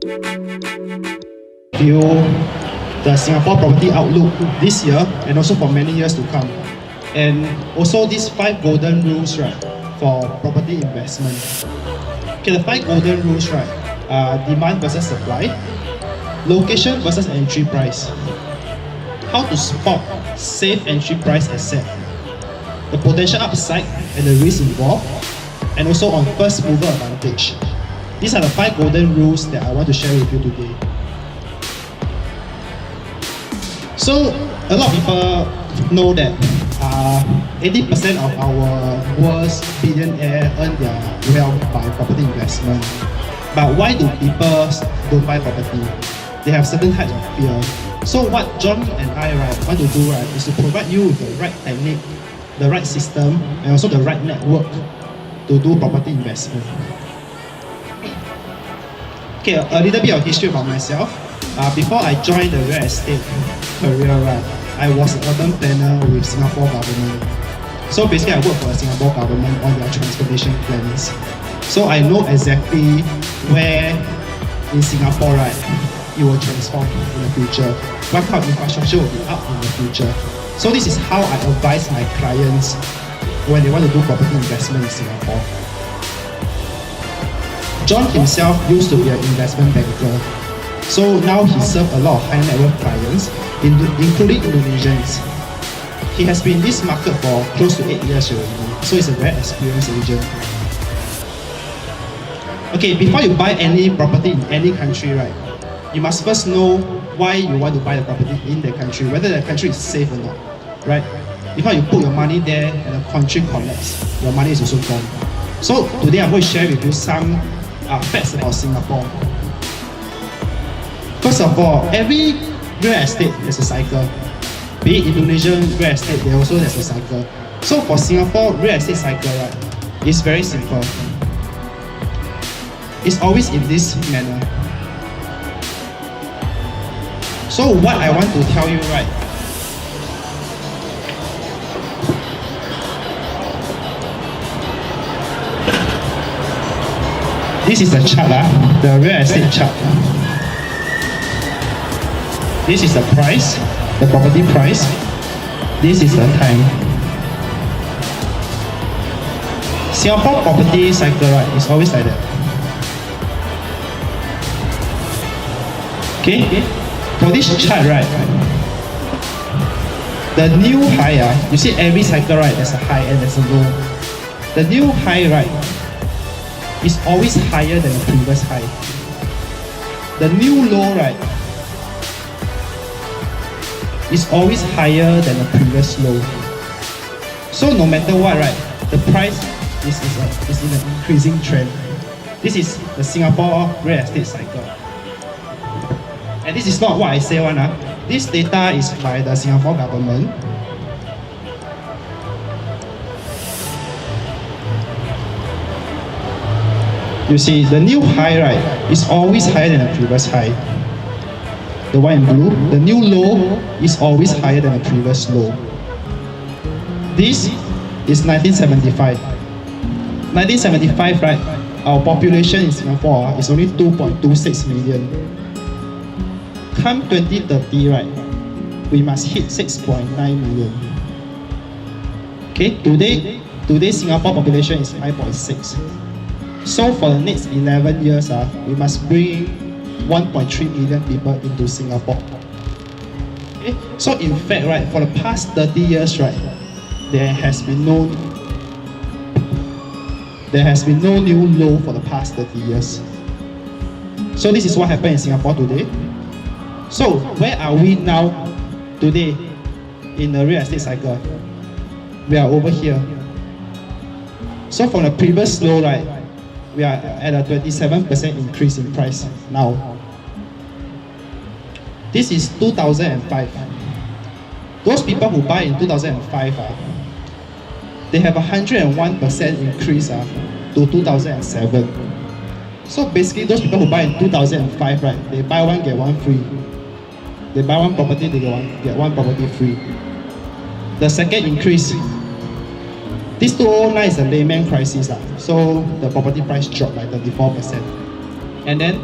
View the Singapore property outlook this year and also for many years to come. And also these 5 golden rules, right, for property investment. Okay, the 5 golden rules, right, are demand versus supply, location versus entry price, how to spot safe entry price asset, the potential upside and the risk involved, and also on first mover advantage. These are the 5 golden rules that I want to share with you today. So a lot of people know that 80% of our world's billionaires earn their wealth by property investment. But why do people don't buy property? They have certain types of fear. So what John and I want to do is to provide you with the right technique, the right system, and also the right network to do property investment. Okay, a little bit of history about myself. Before I joined the real estate career, I was an urban planner with Singapore government. So basically I work for the Singapore government on their transformation plans. So I know exactly where in Singapore, it will transform in the future. What kind of infrastructure will be up in the future. So this is how I advise my clients when they want to do property investment in Singapore. John himself used to be an investment banker. So now he serves a lot of high net worth clients, including Indonesians. He has been in this market for close to 8 years already, so he's a very experienced agent. Okay, before you buy any property in any country, you must first know why you want to buy the property in the country, whether the country is safe or not, right? Before you put your money there and the country collapses, your money is also gone. So today I'm going to share with you some facts about Singapore. First of all, every real estate has a cycle. Be it Indonesian real estate, there also has a cycle. So for Singapore real estate cycle, it's very simple. It's always in this manner. So what I want to tell you, this is the chart, the real estate chart. This is the price, the property price. This is the time. Singapore property cycle, is always like that. Okay, for this chart, the new high, you see every cycle, there's a high and there's a low. The new high, is always higher than the previous high. The new low, is always higher than the previous low. So no matter what, the price is in an increasing trend. This is the Singapore real estate cycle. And this is not what I say one. This data is by the Singapore government. You see, the new high, is always higher than the previous high. The one in blue, the new low is always higher than the previous low. This is 1975. 1975, our population in Singapore is only 2.26 million. Come 2030, we must hit 6.9 million. Okay, today Singapore population is 5.6. So for the next 11 years, we must bring 1.3 million people into Singapore. Okay? So in fact, for the past 30 years, there has been no new low for the past 30 years. So this is what happened in Singapore today. So where are we now today in the real estate cycle? We are over here. So from the previous low, we are at a 27% increase in price now. This is 2005. Those people who buy in 2005, they have a 101% increase to 2007. So basically, those people who buy in 2005, they buy one, get one free. They buy one property, they get one property free. The second increase, this 2009 is the Lehman crisis, so the property price dropped by 34%. And then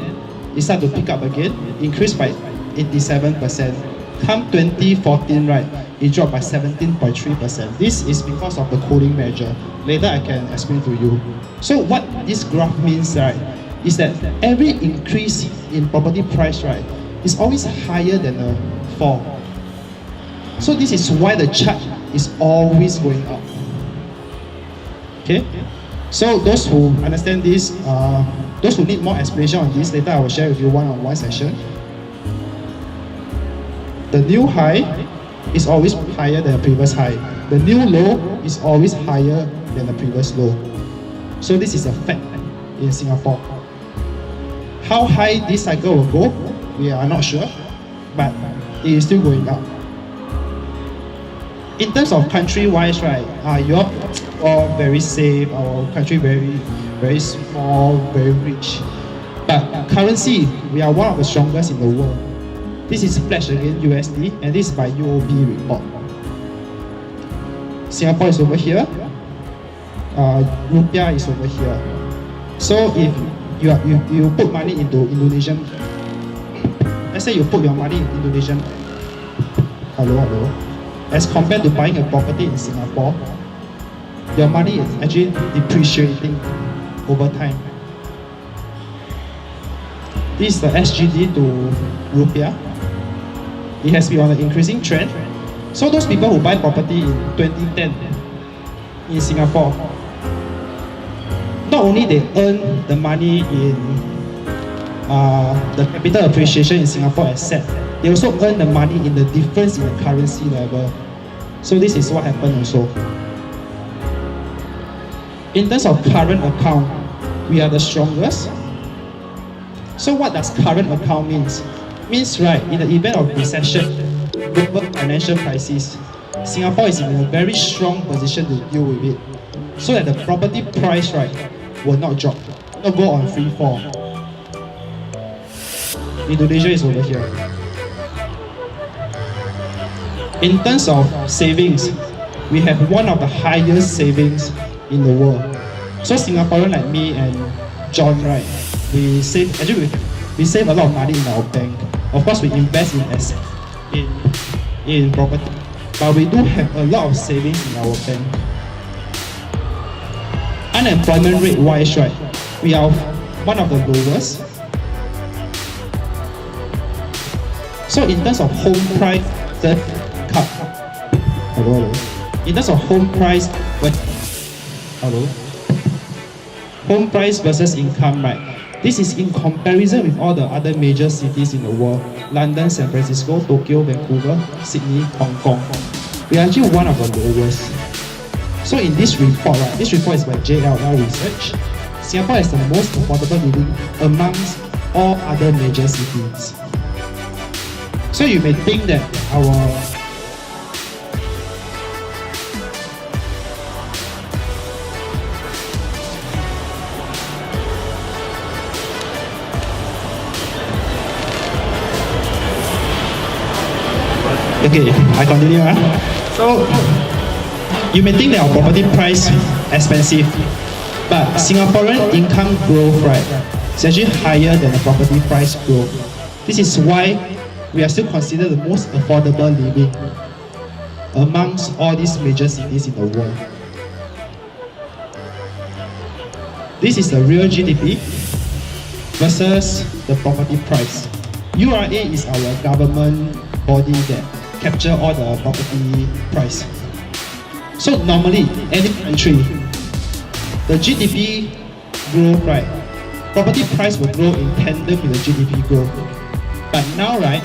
it started to pick up again, increased by 87%. Come 2014, right, it dropped by 17.3%. This is because of the cooling measure. Later I can explain to you. So what this graph means, right, is that every increase in property price, right, is always higher than a fall. So this is why the chart is always going up. Okay? So those who understand this, those who need more explanation on this, later I will share with you one-on-one session. The new high is always higher than the previous high. The new low is always higher than the previous low. So this is a fact in Singapore. How high this cycle will go, we are not sure, but it is still going up. In terms of country-wise, right, you're all very safe, our country very small, very rich. But currency, we are one of the strongest in the world. This is pledged against USD, and this is by UOB report. Singapore is over here. Rupiah is over here. So if you put money into Indonesian, let's say you put your money in Indonesian, hello, as compared to buying a property in Singapore, your money is actually depreciating over time. This is the SGD to Rupiah. It has been on an increasing trend. So those people who buy property in 2010 in Singapore, not only they earn the money in the capital appreciation in Singapore as set, they also earn the money in the difference in the currency level. So this is what happened also. In terms of current account, we are the strongest. So what does current account means? Means, right, in the event of recession, global financial crisis, Singapore is in a very strong position to deal with it, so that the property price, right, will not drop, not go on free fall. Indonesia is over here. In terms of savings, we have one of the highest savings in the world. So Singaporean like me and John, right, we save a lot of money in our bank. Of course, we invest in assets, in property, but we do have a lot of savings in our bank. Unemployment rate wise, right, we are one of the lowest. So in terms of home price, in terms of home price, home price versus income, right? This is in comparison with all the other major cities in the world: London, San Francisco, Tokyo, Vancouver, Sydney, Hong Kong. We are actually one of the lowest. So in this report, right, this report is by JLL Research. Singapore has the most affordable living amongst all other major cities. So you may think that Okay, I continue. So, you may think that our property price expensive, but Singaporean income growth, right, is actually higher than the property price growth. This is why we are still considered the most affordable living amongst all these major cities in the world. This is the real GDP versus the property price. URA is our government body that capture all the property price. So normally, any country, the GDP growth, right, property price will grow in tandem with the GDP growth. But now, right,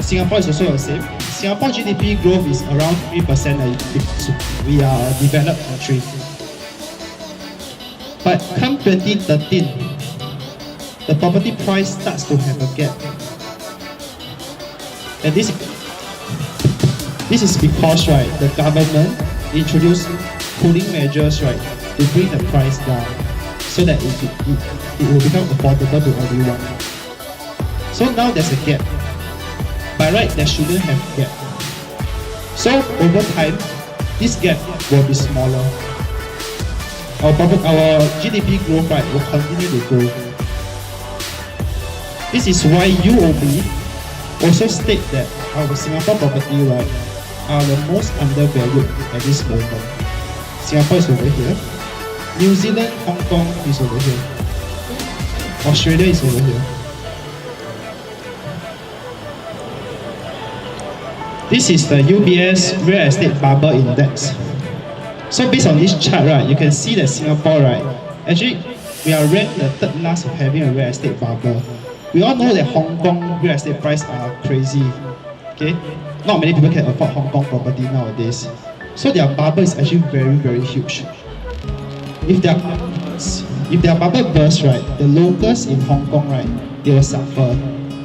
Singapore is also the same. Singapore GDP growth is around 3% because we are a developed country. But come 2013, the property price starts to have a gap. And this is because, right, the government introduced cooling measures, right, to bring the price down so that it will become affordable to everyone. So now there's a gap. By right, there shouldn't have a gap. So over time, this gap will be smaller. Our GDP growth, right, will continue to grow. This is why UOB also state that our Singapore property right are the most undervalued at this moment. Singapore is over here. New Zealand, Hong Kong is over here. Australia is over here. This is the UBS Real Estate Bubble Index. So based on this chart, right, you can see that Singapore, right, actually we are ranked the third last of having a real estate bubble. We all know that Hong Kong real estate prices are crazy. Okay, not many people can afford Hong Kong property nowadays. So their bubble is actually very, very huge. If their bubble bursts, right, the locals in Hong Kong, right, they will suffer.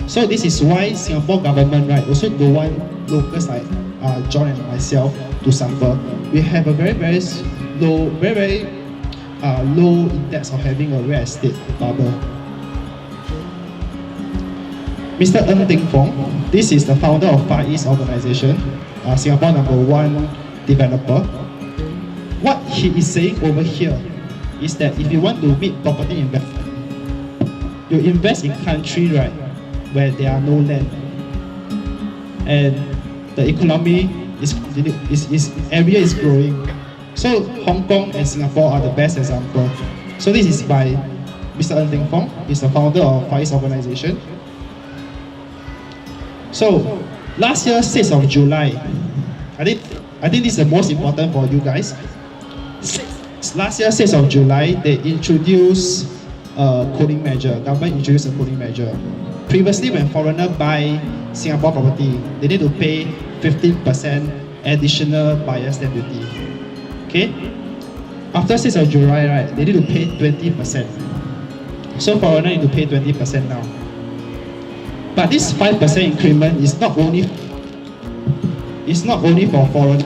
So this is why Singapore government, right, also don't want locals like John and myself to suffer. We have a very low index of having a real estate bubble. Mr. Ng Teng Fong, this is the founder of Far East Organization, Singapore #1 developer. What he is saying over here is that if you want to meet property investment, you invest in country, right, where there are no land, and the economy is area is growing. So Hong Kong and Singapore are the best example. So this is by Mr. Ng Teng Fong. He's the founder of Far East Organization. So last year, 6th of July, I think this is the most important for you guys. Last year, 6th of July, they introduced a cooling measure. Government introduced a cooling measure. Previously, when foreigners buy Singapore property, they need to pay 15% additional buyer stamp duty. Okay? After 6th of July, right, they need to pay 20%. So foreigners need to pay 20% now. But this 5% increment is not only for foreigners.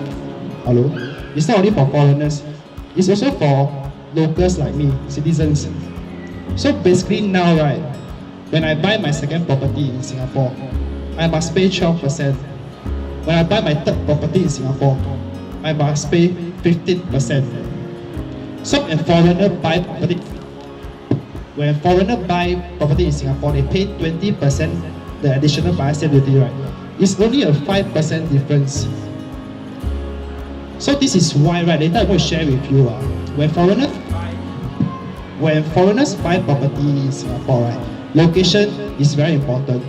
Hello? It's not only for foreigners. It's also for locals like me, citizens. So basically now, right, when I buy my second property in Singapore, I must pay 12%. When I buy my third property in Singapore, I must pay 15%. So when foreigners buy property in Singapore, they pay 20% the additional buyer stamp duty, right? It's only a 5% difference. So this is why, right, later I'm going to share with you, when foreigners buy property in Singapore, right, location is very important.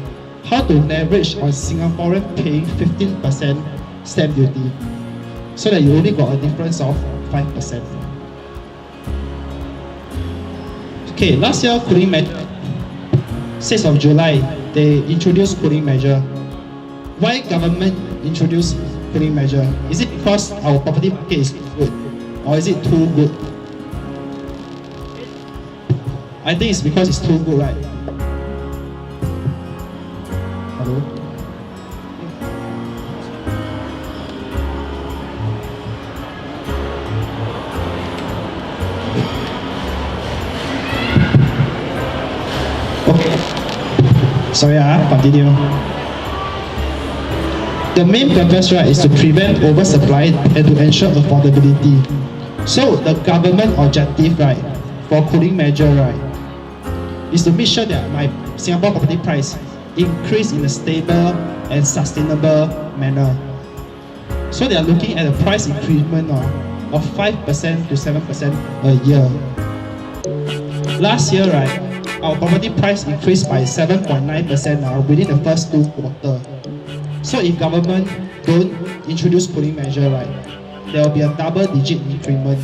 How to leverage on Singaporean paying 15% stamp duty, so that you only got a difference of 5%. Okay, last year cooling measure, 6th of July, they introduced cooling measure. Why government introduced cooling measure? Is it because our property market is good, or is it too good? I think it's because it's too good, right? Hello? Okay. Sorry, continue. The main purpose, right, is to prevent oversupply and to ensure affordability. So the government objective, right, for cooling measure, right, is to make sure that my Singapore property price increase in a stable and sustainable manner. So they are looking at a price increment of 5% to 7% a year. Last year, right, our property price increased by 7.9% within the first 2 quarters. So if government don't introduce cooling measure, right, there will be a double-digit increment,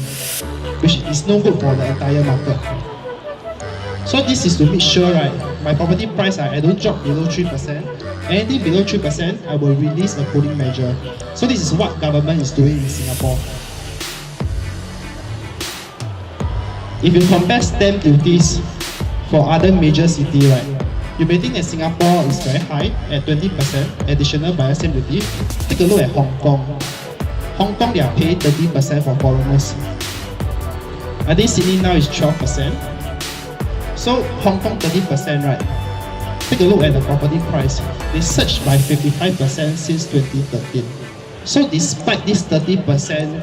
which is no good for the entire market. So this is to make sure, right, my property price, I don't drop below 3%. Anything below 3%, I will release a cooling measure. So this is what government is doing in Singapore. If you compare stamp duties for other major cities, right, you may think that Singapore is very high at 20% additional buyer stamp duty. Take a look at Hong Kong. Hong Kong, they are paying 30% for foreigners. I think Sydney now is 12%. So Hong Kong 30%, right? Take a look at the property price. They surged by 55% since 2013. So despite this 30%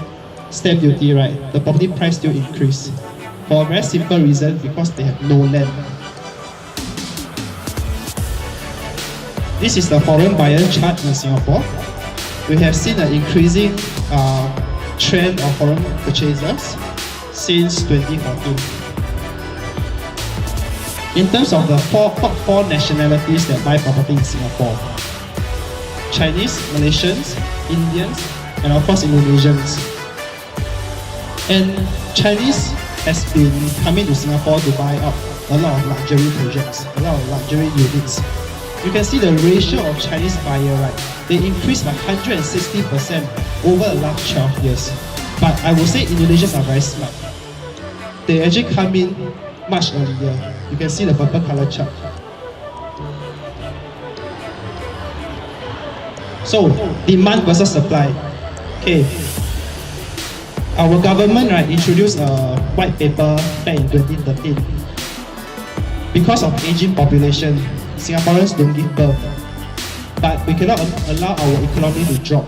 stamp duty, right, the property price still increased. For a very simple reason, because they have no land. This is the foreign buyer chart in Singapore. We have seen an increasing trend of foreign purchasers since 2014. In terms of the top four nationalities that buy property in Singapore: Chinese, Malaysians, Indians, and of course Indonesians. And Chinese has been coming to Singapore to buy up a lot of luxury projects, a lot of luxury units. You can see the ratio of Chinese buyer, right? They increased by 160% over the last 12 years. But I would say Indonesians are very smart. They actually come in much earlier. You can see the purple color chart. So, demand versus supply. Okay. Our government, right, introduced a white paper back in 2013. Because of aging population, Singaporeans don't give birth. But we cannot allow our economy to drop.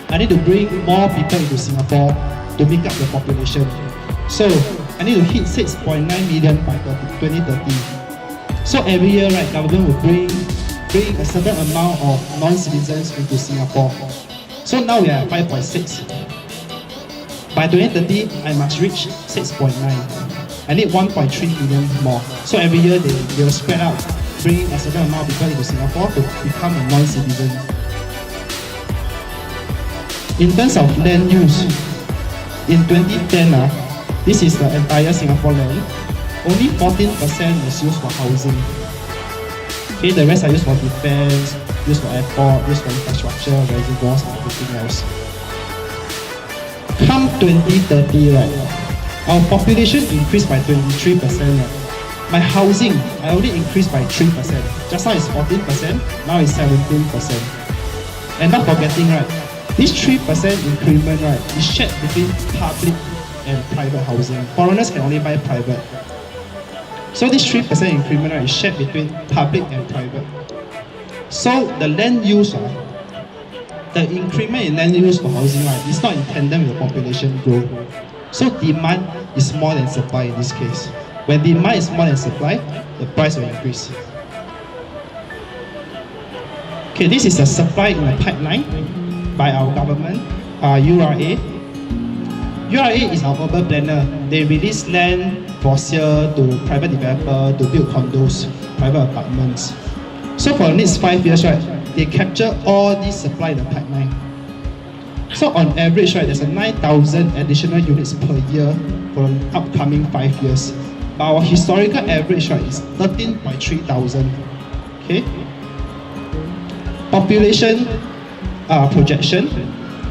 I need to bring more people into Singapore to make up the population. So, I need to hit 6.9 million by 2030. So every year, right, government will bring a certain amount of non-citizens into Singapore. So now we are at 5.6. By 2030, I must reach 6.9. I need 1.3 million more. So every year they will spread out, bring a certain amount of people into Singapore to become a non-citizen. In terms of land use, in 2010, this is the entire Singapore land. Only 14% is used for housing. Okay, the rest are used for defense, used for airport, used for infrastructure, reservoirs, and everything else. Come 2030, right, our population increased by 23%. Right? My housing, I only increased by 3%. Just now it's 14%, now it's 17%. And not forgetting, right, this 3% increment, right, is shared between public and private housing. Foreigners can only buy private. So this 3% increment, right, is shared between public and private. So the land use, the increment in land use for housing, right, is not in tandem with the population growth. So demand is more than supply in this case. When demand is more than supply, the price will increase. Okay, this is a supply in the pipeline by our government, URA. URA is our urban planner. They release land for sale to private developer to build condos, private apartments. So for the next 5 years, right, they capture all this supply in the pipeline. So on average, right, there's a 9,000 additional units per year for the upcoming 5 years. But our historical average, right, is 13,300. Okay. Population projection.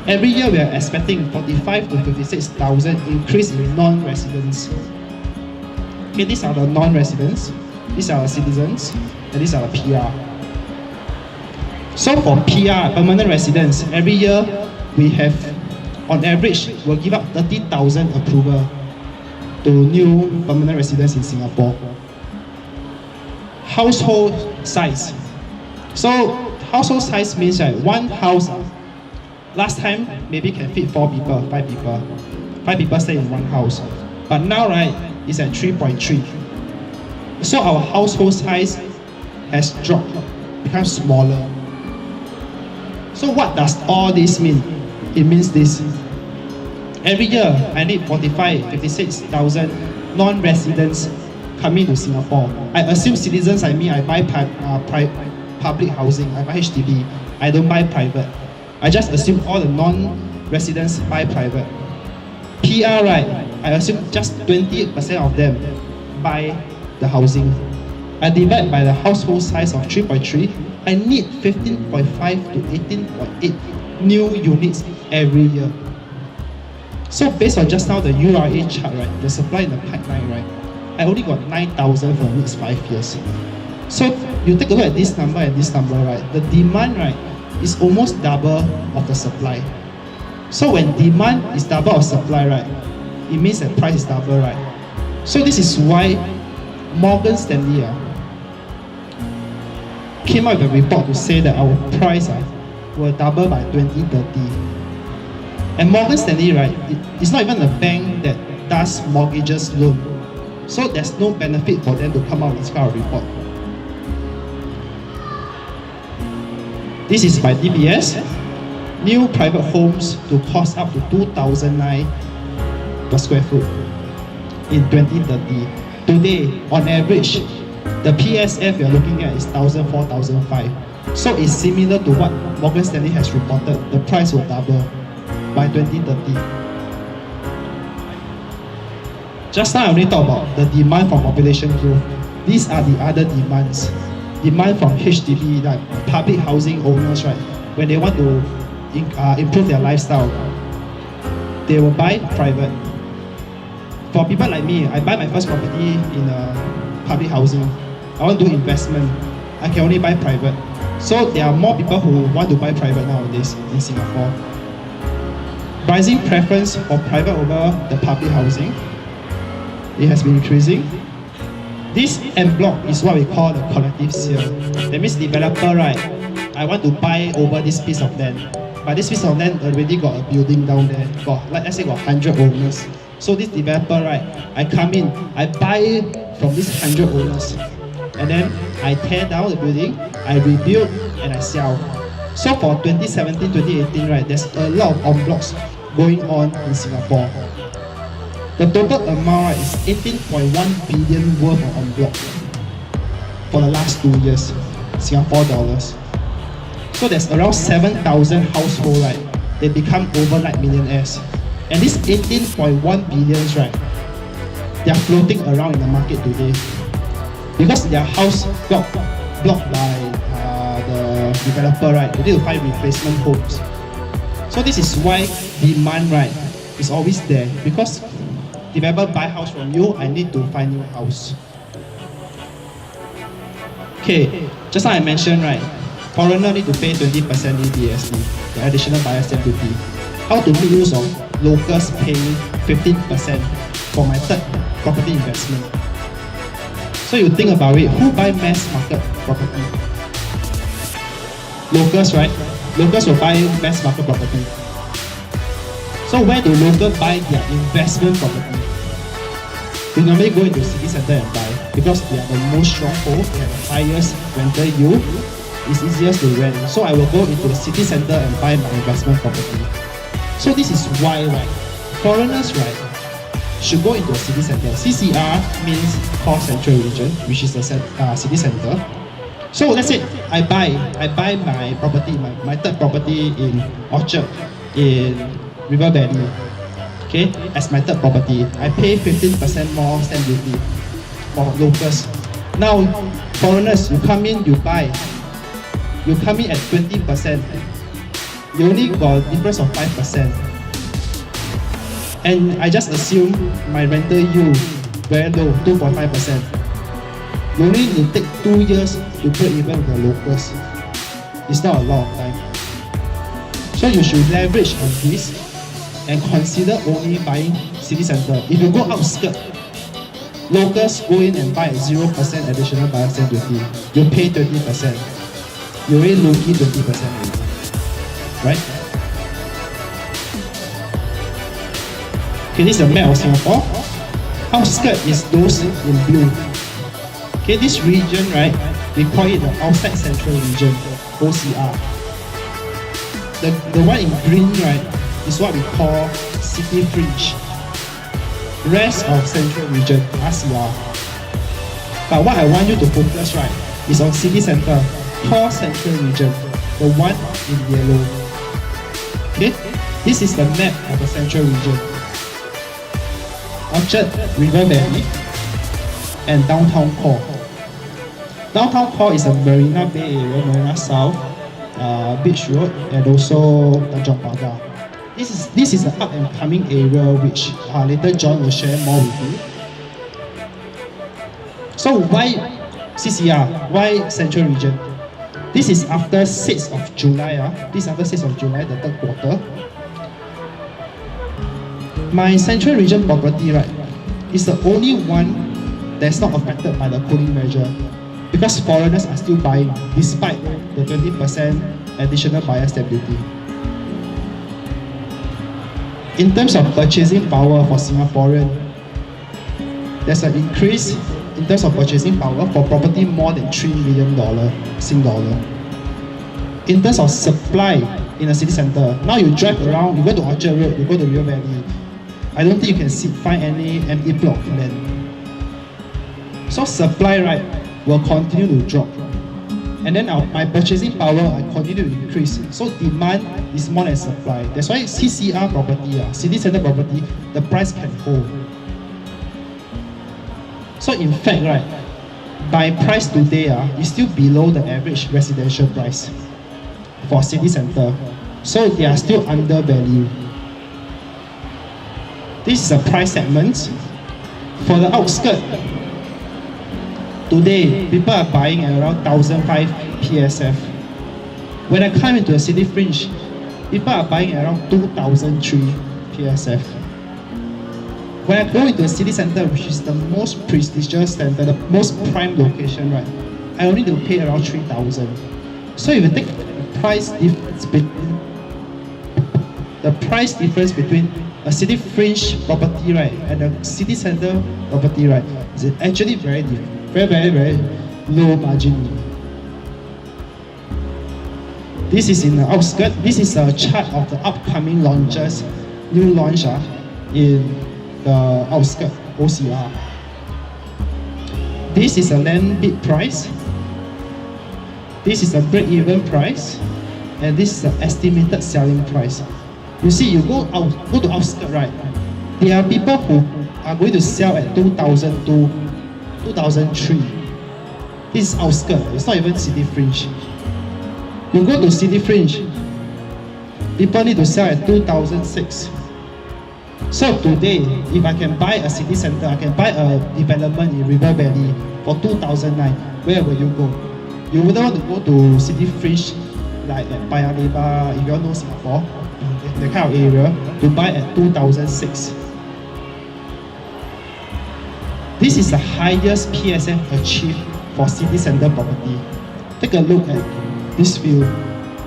Every year we are expecting 45 to 56,000 increase in non-residents. Okay, these are the non-residents, these are the citizens, and these are the PR. So for PR, permanent residents, every year we have, on average, we'll give up 30,000 approval to new permanent residents in Singapore. Household size. So household size means, right, one house, last time maybe can fit 4 people, 5 people. 5 people stay in one house. But now, right, it's at 3.3. So our household size has dropped, become smaller. So what does all this mean? It means this. Every year, I need 45, 56,000 non-residents coming to Singapore. I assume citizens like me, I buy public housing, I buy HDB, I don't buy private. I just assume all the non-residents buy private. PR, right, I assume just 28% of them buy the housing. I divide by the household size of 3.3, I need 15.5 to 18.8 new units every year. So based on just now the URA chart, right, the supply in the pipeline, right, I only got 9,000 for the next 5 years. So you take a look at this number and this number, right, the demand, right, is almost double of the supply. So when demand is double of supply, right, it means that price is double, right? So this is why Morgan Stanley came out with a report to say that our price will double by 2030. And Morgan Stanley, right, it's not even a bank that does mortgages loan. So there's no benefit for them to come out with this kind of report. This is by DBS. New private homes to cost up to 2,009 per square foot in 2030. Today, on average, the PSF you're looking at is 1,000, 4,005. So it's similar to what Morgan Stanley has reported. The price will double by 2030. Just now I only talked about the demand from population growth. These are the other demands. Demand from HDB, like public housing owners, right? When they want to improve their lifestyle, they will buy private. For people like me, I buy my first property in public housing. I want to do investment. I can only buy private. So there are more people who want to buy private nowadays in Singapore. Rising preference for private over the public housing. It has been increasing. This en bloc is what we call the collective sale. That means developer, right? I want to buy over this piece of land. But this piece of land already got a building down there. Let's say got 100 owners. So this developer, right? I come in, I buy from these 100 owners. And then I tear down the building, I rebuild, and I sell. So for 2017, 2018, right? There's a lot of en blocs going on in Singapore. The total amount, right, is 18.1 billion worth of en bloc for the last 2 years, Singapore dollars. So there's around 7,000 households, right? They become overnight millionaires. And these 18.1 billions, right? They are floating around in the market today because their house blocked by the developer, right? They need to find replacement homes. So this is why demand, right, is always there, because developer buy house from you, I need to find new house. Okay, just like I mentioned, right, foreigner need to pay 20% EBSD, the additional buyer stamp duty. How to make use of locals paying 15% for my third property investment? So you think about it, who buy mass market property? Locals, right? Locals will buy mass market property. So where do locals buy their investment property? They normally go into city center and buy because they are the most stronghold, they have the highest rental yield, it's easiest to rent. So I will go into the city center and buy my investment property. So this is why, right, foreigners, right, should go into a city center. CCR means Core Central Region, which is the city center. So let's say I buy my property, my third property in Orchard, in River Valley, okay, as my third property. I pay 15% more stamp duty for locals. Now, foreigners, you come in, you buy. You come in at 20%. You only got a difference of 5%. And I just assume my rental yield very low, 2.5%. You only need to take 2 years to break even with the locals. It's not a lot of time. So you should leverage on this and consider only buying city center. If you go outskirts, locals go in and buy at 0% additional buyer stamp duty. You pay 20%. You already looking 20% already. Right? Okay, this is a map of Singapore. Outskirts is those in blue. Okay, this region, right, we call it the outside central region, OCR. The one in green, right, is what we call city fringe. Rest of central region, RCR. But what I want you to focus, right, is on city center, core central region, the one in yellow. Okay, this is the map of the central region. Orchard, River Valley, and downtown core. Downtown core is a Marina Bay area, Marina South, Beach Road, and also Tanjong Pagar. This is an up and coming area which later John will share more with you. So why CCR? Why Central Region? This is after 6th of July. This is after 6th of July, the third quarter. My Central Region property, right, is the only one that's not affected by the cooling measure, because foreigners are still buying despite the 20% additional buyer stamp duty. In terms of purchasing power for Singaporean, there's an increase in terms of purchasing power for property more than $3 million Sing dollar. in terms of supply in a city center, now you drive around, you go to Orchard Road, you go to River Valley, I don't think you can find any empty plot of land. So supply, right, will continue to drop. And then my purchasing power will continue to increase. So demand is more than supply. That's why CCR property, city center property, the price can hold. So in fact, right, by price today is still below the average residential price for city center. So they are still undervalued. This is a price segment. For the outskirts, today people are buying at around 1,005 PSF. When I come into a city fringe, people are buying at around 2,003 PSF. When I go into a city center, which is the most prestigious center, the most prime location, right, I only need to pay around 3,000. So if you take the price difference between a city fringe property, right, and a city center property, right, is actually very low margin. This is in the outskirts. This is a chart of the upcoming launches, new launch in the outskirts, OCR. This is a land bid price. This is a break-even price, and this is the estimated selling price. You see, you go to outskirts, right? There are people who are going to sell at 2,002, 2,003. This is outskirts. It's not even city fringe. You go to city fringe, people need to sell at 2,006. So today, if I can buy a city center, I can buy a development in River Valley for 2,009, where will you go? You wouldn't want to go to city fringe like at Paya Lebar, if you all know Singapore, the kind of area, to buy at 2,006. This is the highest PSF achieved for city center property. Take a look at this field,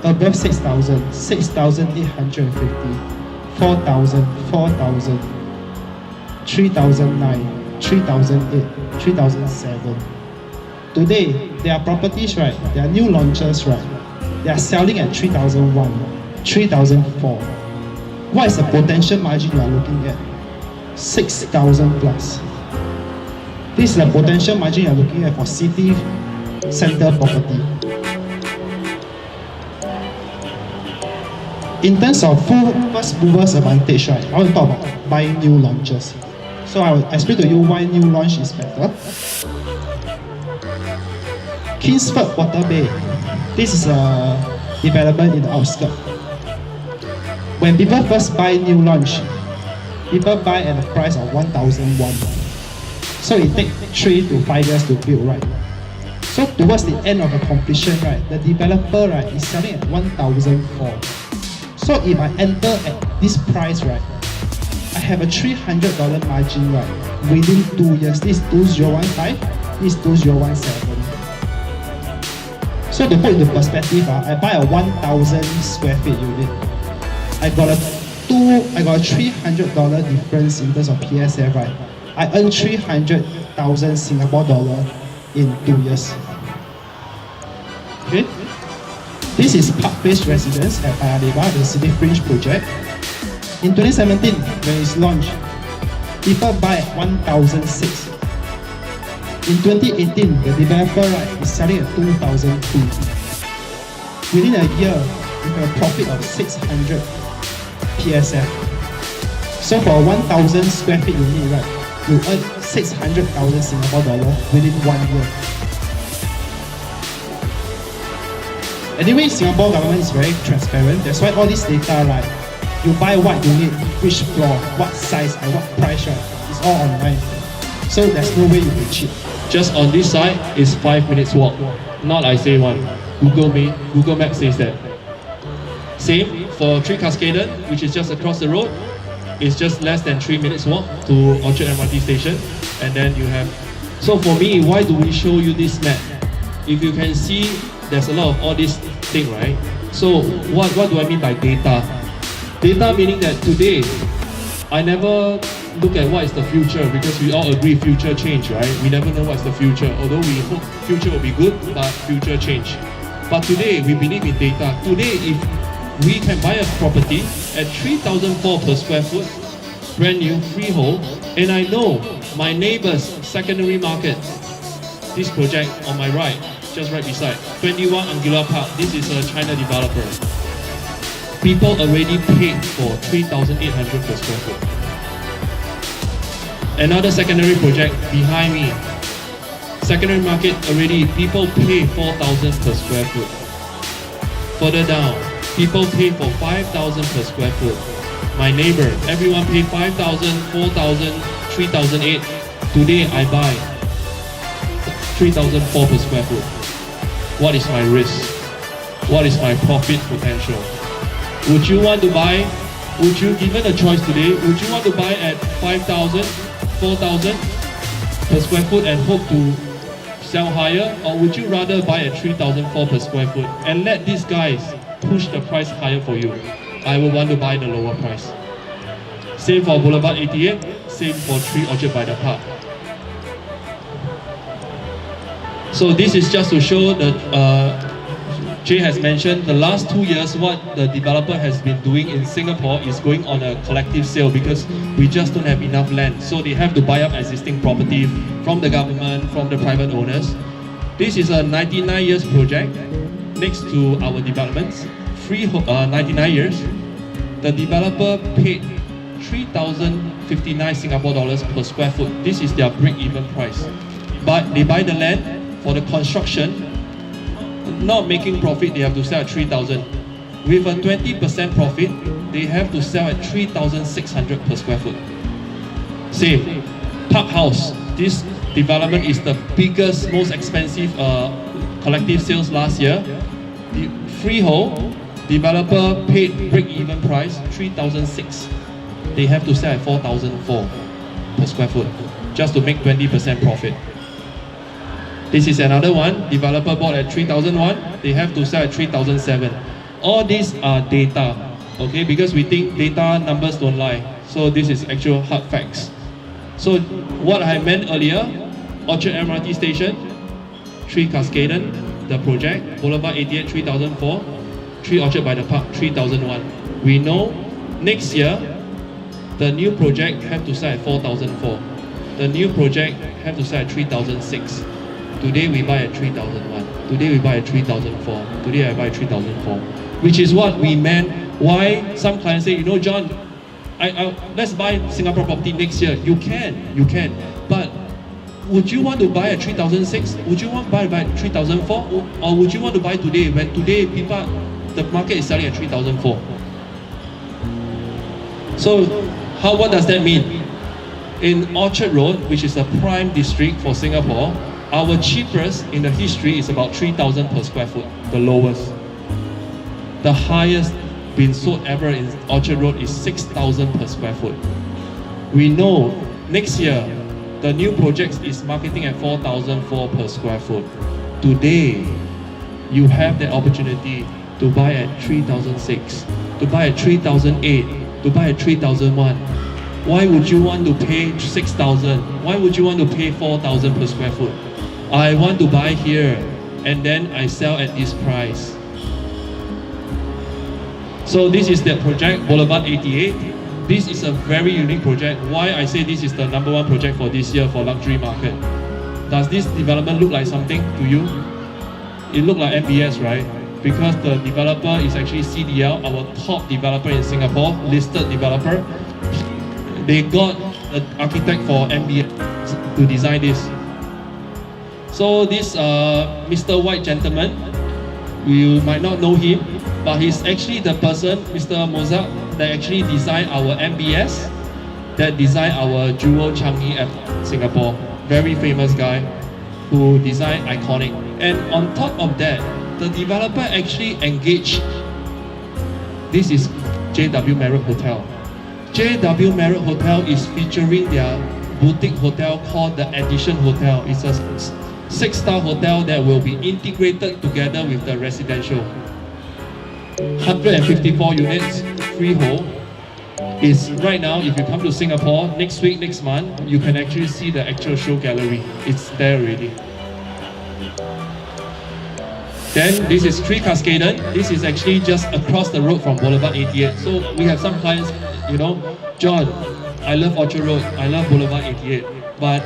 above 6,000, 6,850, 4,000, 4,000, 3,009, 3,008, 3,007. Today, there are properties, right? There are new launches, right? They are selling at 3,001, 3,004. What is the potential margin you are looking at? 6,000 plus. This is the potential margin you are looking at for city center property. In terms of first movers advantage, right, I want to talk about buying new launches. So I will explain to you why new launch is better. Kingsford Water Bay. This is a development in the outskirts. When people first buy new launch, people buy at the price of 1,001. So it takes 3 to 5 years to build, right? So towards the end of the completion, right, the developer, right, is selling at 1,004. So if I enter at this price, right, I have a $300 margin, right, within 2 years. This is 2015, this is 2017. So to put into perspective, I buy a 1,000 square feet unit. I got a $300 difference in terms of PSF, right? I earn 300,000 Singapore dollar in 2 years. Okay. This is Park-based residence at Paya Lebar, the City Fringe project. In 2017, when it's launched, people buy at 1,006. In 2018, the developer, right, is selling at 2,002. Within a year, you have a profit of 600 PSF. So for a 1,000 square feet unit, right, you earn 600,000 Singapore dollar within 1 year. Anyway, Singapore government is very transparent. That's why all this data, right, you buy what unit, which floor, what size, and what price, right, it's all online. So there's no way you can cheat. Just on this side is 5 minutes walk. Not I say one. Google Maps says that. Same for 3 Cascaden, which is just across the road. It's just less than 3 minutes walk to Orchard MRT station. And then you have... So for me, why do we show you this map? If you can see, there's a lot of all this thing, right? So what do I mean by data? Data meaning that today, I never look at what is the future, because we all agree future change, right? We never know what's the future, although we hope future will be good, but future change. But today, we believe in data. Today, if we can buy a property at 3,004 per square foot, brand new, freehold, and I know my neighbor's secondary market, this project on my right, just right beside, 21 Anguilla Park, this is a China developer. People already paid for 3,800 per square foot. Another secondary project behind me, secondary market already, people pay 4,000 per square foot. Further down, people pay for 5,000 per square foot. My neighbor, everyone pay 5,000, 4,000, 3,008. Today I buy 3,004 per square foot. What is my risk? What is my profit potential? Would you want to buy, would you, given a choice today, would you want to buy at 5,000, 4,000 per square foot and hope to sell higher, or would you rather buy at 3,004 per square foot and let these guys push the price higher for you? I will want to buy the lower price. Same for Boulevard 88, same for 3 Orchard by the Park. So this is just to show that Jay has mentioned the last 2 years what the developer has been doing in Singapore is going on a collective sale because we just don't have enough land. So they have to buy up existing property from the government, from the private owners. This is a 99 years project next to our developments, 99 years. The developer paid 3,059 Singapore dollars per square foot. This is their break-even price. But they buy the land for the construction, not making profit, they have to sell at 3,000. With a 20% profit, they have to sell at 3,600 per square foot. Same, Park House. This development is the biggest, most expensive collective sales last year. The freehold, developer paid break-even price 3,006. They have to sell at 4,004 per square foot, just to make 20% profit. This is another one, developer bought at 3,001, they have to sell at 3,007. All these are data, okay, because we think data numbers don't lie. So this is actual hard facts. So what I meant earlier, Orchard MRT Station, 3 Cascaden, the project, Boulevard 88, 3,004, 3 Orchard by the Park, 3,001. We know next year, the new project have to sell at 4,004. The new project have to sell at 3,006. Today we buy at 3,001. Today we buy at 3,004. Today I buy 3,004. Which is what we meant. Why some clients say, you know, John, let's buy Singapore property next year. You can. But would you want to buy at 3,006? Would you want to buy at 3,004? Or would you want to buy today when today the market is selling at 3,004? So what does that mean? In Orchard Road, which is a prime district for Singapore, our cheapest in the history is about 3,000 per square foot, the lowest. The highest been sold ever in Orchard Road is 6,000 per square foot. We know next year, the new project is marketing at 4,004 per square foot. Today, you have the opportunity to buy at 3,006, to buy at 3,008, to buy at 3,001. Why would you want to pay 6,000? Why would you want to pay 4,000 per square foot? I want to buy here and then I sell at this price. So this is the project, Boulevard 88. This is a very unique project. Why I say this is the #1 project for this year for luxury market. Does this development look like something to you? It looks like MBS, right? Because the developer is actually CDL, our top developer in Singapore, listed developer. They got an architect for MBS to design this. So this Mr. White gentleman, you might not know him, but he's actually the person, Mr. Mozart, that actually designed our MBS, that designed our Jewel Changi at Singapore. Very famous guy who designed iconic. And on top of that, the developer actually engaged, this is JW Marriott Hotel. JW Marriott Hotel is featuring their boutique hotel called the Edition Hotel. It's a 6-star hotel that will be integrated together with the residential. 154 units, freehold. Is right now, if you come to Singapore, next week, next month, you can actually see the actual show gallery. It's there already. Then this is 3 Cascaden. This is actually just across the road from Boulevard 88. So we have some clients, you know, John, I love Orchard Road, I love Boulevard 88, but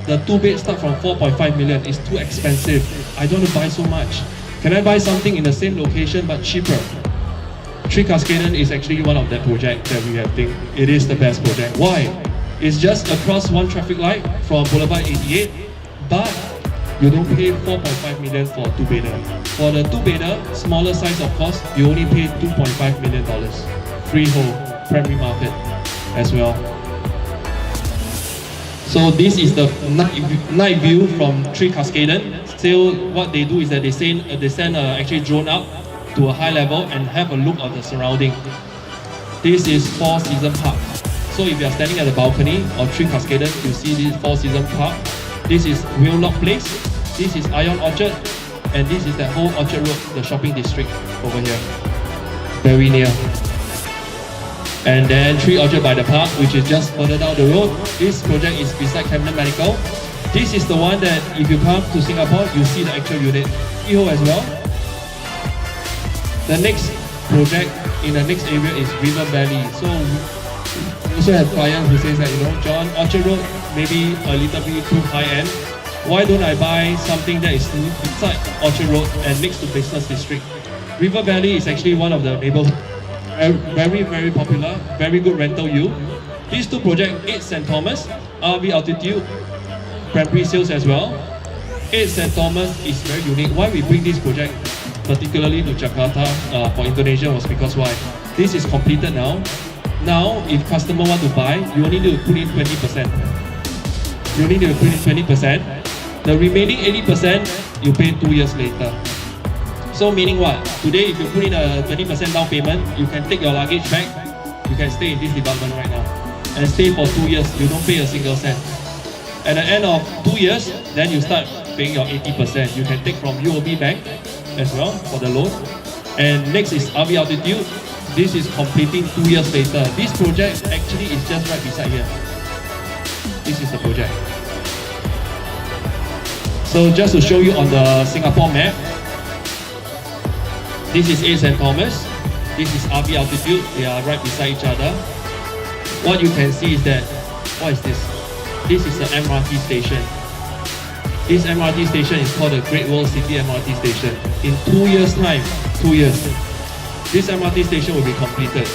the 2-bed start from 4.5 million is too expensive. I don't want to buy so much. Can I buy something in the same location but cheaper? 3 Cascaden is actually one of that project that we have think it is the best project. Why? It's just across one traffic light from Boulevard 88, but you don't pay 4.5 million for 2-bedder. For the 2-bedder, smaller size of course, you only pay $2.5 million. Freehold, primary market as well. So this is the night view from 3 Cascaden. So what they do is that they send actually drone up to a high level and have a look at the surrounding. This is 4 Seasons Park. So if you are standing at the balcony of 3 Cascaden, you see this 4 Seasons Park. This is Wheelock Place, this is Ion Orchard, and this is that whole Orchard Road, the shopping district over here. Very near. And then 3 Orchard by the Park, which is just further down the road. This project is beside Camden Medical. This is the one that if you come to Singapore, you see the actual unit. Freehold as well. The next project in the next area is River Valley. So we also have clients who says that, you know, John, Orchard Road maybe a little bit too high end. Why don't I buy something that is inside Orchard Road and next to business district? River Valley is actually one of the neighborhood, very popular, very good rental yield. These 2 projects, 8 St. Thomas, RV altitude, primary sales as well. 8 St. Thomas is very unique. Why we bring this project particularly to Jakarta for Indonesia was because why? This is completed now. Now, if customer want to buy, you only need to put in 20%. You only need to put in 20%. The remaining 80%, you pay 2 years later. So meaning what? Today, if you put in a 20% down payment, you can take your luggage back. You can stay in this development right now and stay for 2 years. You don't pay a single cent. At the end of 2 years, then you start paying your 80%. You can take from UOB Bank as well for the loan. And next is RV altitude. This is completing 2 years later. This project actually is just right beside here. This is the project. So just to show you on the Singapore map, this is 8 St. Thomas. This is RV altitude. They are right beside each other. What you can see is that, what is this? This is the MRT station. This MRT station is called the Great World City MRT station. In 2 years' time, 2 years, this MRT station will be completed.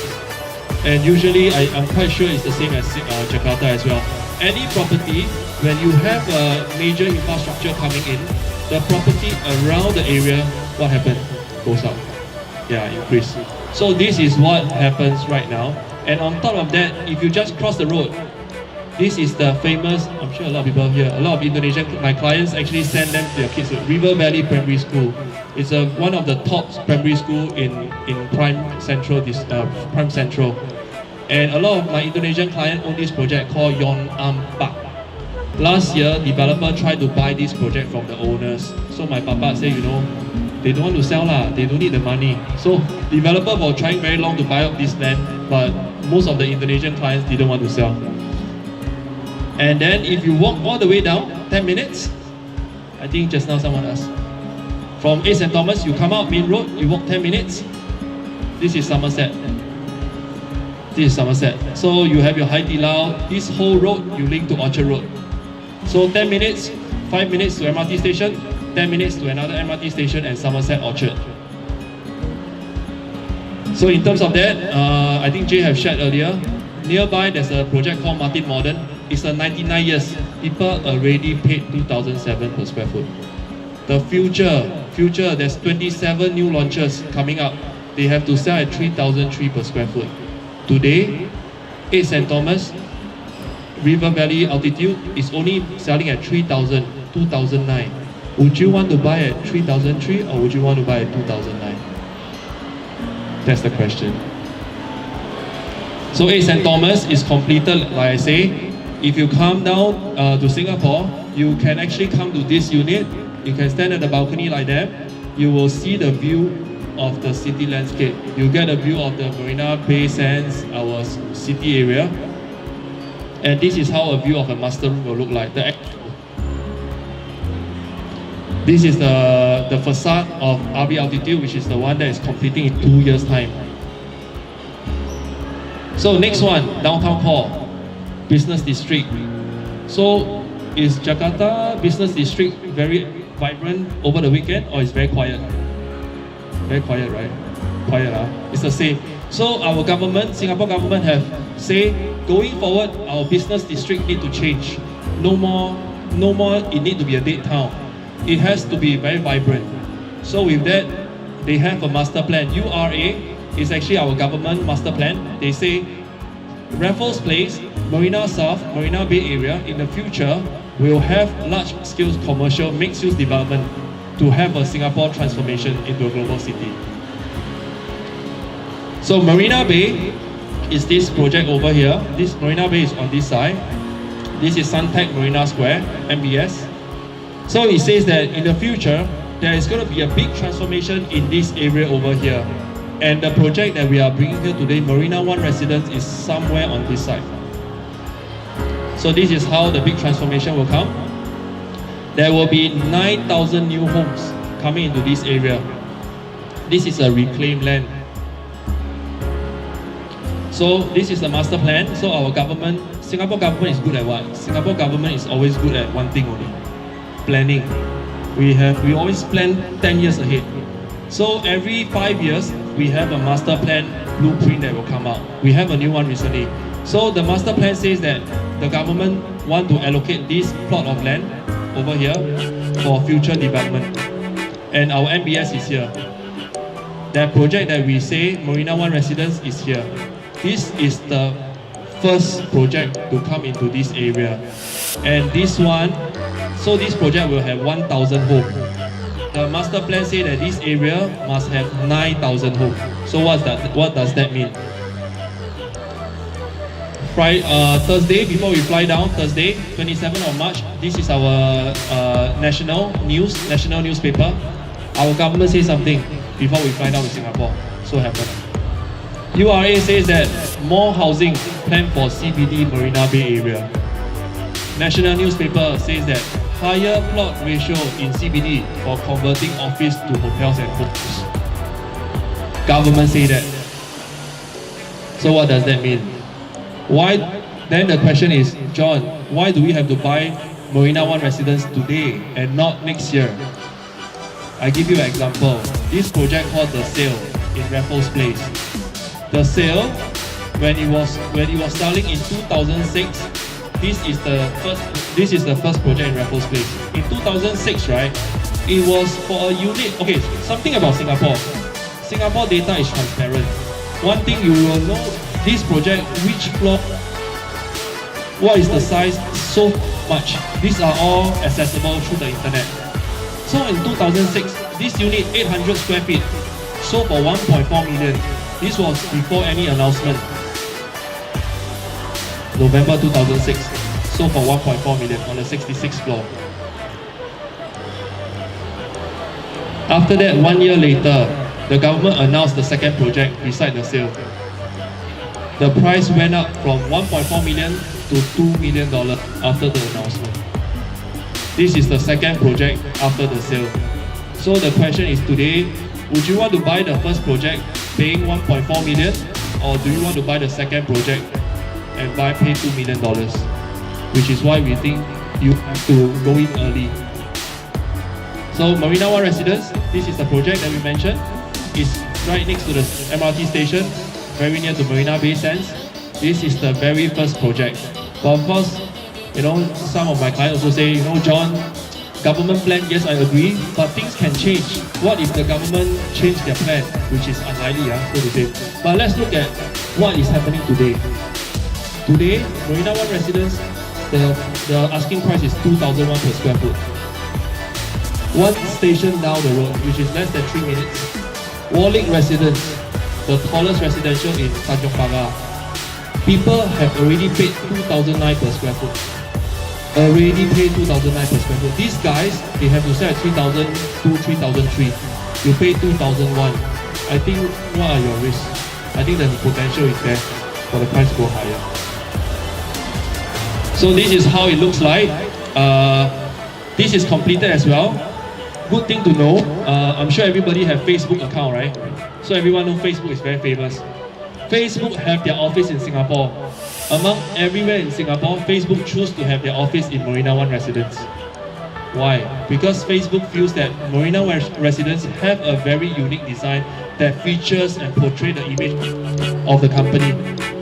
And usually, I'm quite sure it's the same as Jakarta as well. Any property, when you have a major infrastructure coming in, the property around the area, what happens? Goes up. Yeah, increase. So this is what happens right now. And on top of that, if you just cross the road, this is the famous, I'm sure a lot of people here, a lot of Indonesian, my clients actually send them to their kids to River Valley Primary School. It's one of the top primary school in Prime Central. And a lot of my Indonesian clients own this project called Yon Am Park. Last year, developer tried to buy this project from the owners. So my papa said, you know, they don't want to sell lah, they don't need the money. So developer were trying very long to buy up this land, but most of the Indonesian clients didn't want to sell. And then if you walk all the way down, 10 minutes, I think just now someone asked. From 8 St. Thomas, you come out main road, you walk 10 minutes. This is Somerset. This is Somerset. So you have your Hai Di Lao, this whole road you link to Orchard Road. So 10 minutes, 5 minutes to MRT station, 10 minutes to another MRT station and Somerset Orchard. So in terms of that, I think Jay have shared earlier, nearby there's a project called Martin Modern. It's a 99 years. People already paid 2007 per square foot. The future, there's 27 new launches coming up. They have to sell at 3,003 per square foot. Today, 8 St. Thomas, River Valley altitude is only selling at 3,000, 2009. Would you want to buy at 3,003 or would you want to buy at 2009? That's the question. So 8 St. Thomas is completed, like I say. If you come down to Singapore, you can actually come to this unit. You can stand at the balcony like that. You will see the view of the city landscape. You get a view of the Marina Bay Sands, our city area. And this is how a view of a master room will look like. This is the facade of RB Altitude, which is the one that is completing in 2 years' time. So next one, downtown core, business district. So is Jakarta business district very vibrant over the weekend, or is very quiet? Very quiet, right? Quiet, it's the same. So our government, Singapore government, have say going forward, our business district need to change. No more. It need to be a dead town. It has to be very vibrant. So with that, they have a master plan. URA is actually our government master plan. They say Raffles Place, Marina South, Marina Bay area in the future will have large-scale commercial mixed-use development to have a Singapore transformation into a global city. So Marina Bay is this project over here. This Marina Bay is on this side. This is Suntec Marina Square, MBS. So it says that in the future, there is going to be a big transformation in this area over here. And the project that we are bringing here today, Marina One Residence, is somewhere on this side. So this is how the big transformation will come. There will be 9,000 new homes coming into this area. This is a reclaimed land. So this is the master plan. So our government, Singapore government is good at what? Singapore government is always good at one thing only, planning. We always plan 10 years ahead. So every 5 years, we have a master plan blueprint that will come out. We have a new one recently. So the master plan says that the government want to allocate this plot of land over here for future development. And our MBS is here. That project that we say Marina One Residence is here. This is the first project to come into this area. And this one, so this project will have 1,000 homes. The master plan says that this area must have 9,000 homes. So what does that mean? Thursday, before we fly down, Thursday, 27th of March, this is our national newspaper. Our government says something before we fly down to Singapore. So happened. URA says that more housing planned for CBD Marina Bay area. National newspaper says that higher plot ratio in CBD for converting office to hotels and homes. Government say that. So what does that mean? Why? Then the question is, John, why do we have to buy Marina One Residence today and not next year? I give you an example. This project called The Sale in Raffles Place. The Sale, when it was starting in 2006, this is the first project in Raffles Place. In 2006, right, it was for a unit. Okay, something about Singapore. Singapore data is transparent. One thing you will know, this project, which floor, what is the size, so much. These are all accessible through the internet. So in 2006, this unit, 800 square feet, sold for 1.4 million. This was before any announcement. November 2006, sold for 1.4 million on the 66th floor. After that, 1 year later, the government announced the second project beside The Sale. The price went up from 1.4 million to $2 million after the announcement. This is the second project after The Sale. So the question is today, would you want to buy the first project paying 1.4 million, or do you want to buy the second project and pay $2 million? Which is why we think you have to go in early. So Marina One Residence, this is the project that we mentioned. It's right next to the MRT station, very near to Marina Bay Sands. This is the very first project. But of course, some of my clients also say, John, government plan, yes, I agree, but things can change. What if the government change their plan, which is unlikely, so to say. But let's look at what is happening today. Today, Marina One Residence, the asking price is 2,001 per square foot. One station down the road, which is less than 3 minutes, Warlick Residence, the tallest residential in Tanjong Pagar. People have already paid 2,009 per square foot. Already paid 2,009 per square foot. These guys, they have to sell at 3,002, 3,003. You pay 2,001. I think, what are your risks? I think the potential is there for the price to go higher. So this is how it looks like. This is completed as well. good thing to know. I'm sure everybody have Facebook account, right? So everyone know Facebook is very famous. Facebook have their office in Singapore. Among everywhere in Singapore, Facebook choose to have their office in Marina One residence. Why? Because Facebook feels that Marina One residents have a very unique design that features and portray the image of the company.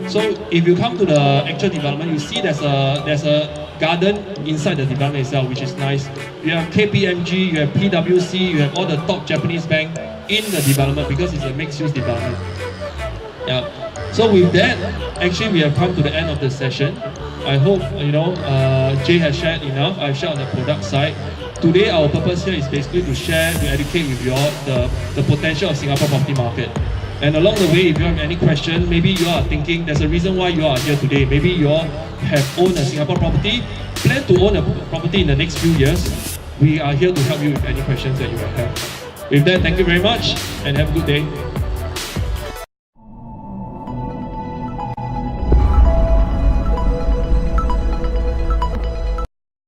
So if you come to the actual development, you see there's a garden inside the development itself, which is nice. You have KPMG, you have PwC, you have all the top Japanese bank in the development because it's a mixed-use development. Yeah. So with that, actually we have come to the end of the session. I hope Jay has shared enough. I've shared on the product side. Today our purpose here is basically to share, to educate with you all the potential of Singapore property market. And along the way, if you have any question, maybe you are thinking there's a reason why you are here today. Maybe you all have owned a Singapore property, plan to own a property in the next few years. We are here to help you with any questions that you might have. With that, thank you very much and have a good day.